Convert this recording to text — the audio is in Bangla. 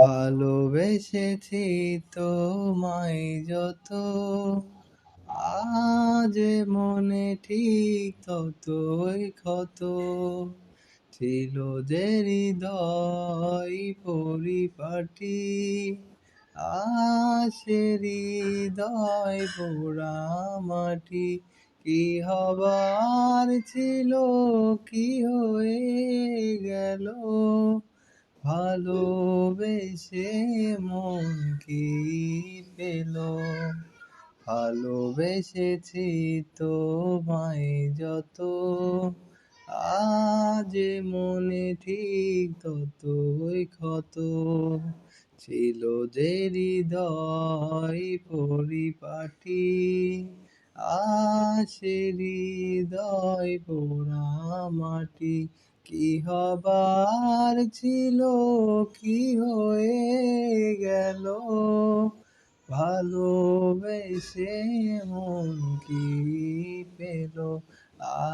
ভালোবেসেছি তোমায় যত, আজ মনে ঠিক ততই ক্ষত। ছিল যে হৃদয় পরিপাটি, সে হৃদয় পোড়া মাটি। কি হবার ছিল, কি হয়ে গেল, ভালোবেসে মন কি পেল। ভালোবেসেছি তোমায় যত, আজ মনে ঠিক ততই ক্ষত। ছিল যে হৃদয় পরিপাটি, সে হৃদয় পোড়া মাটি। কি হবার ছিল, কি হয়ে গেল, ভালোবেসে মন কি পেল। আ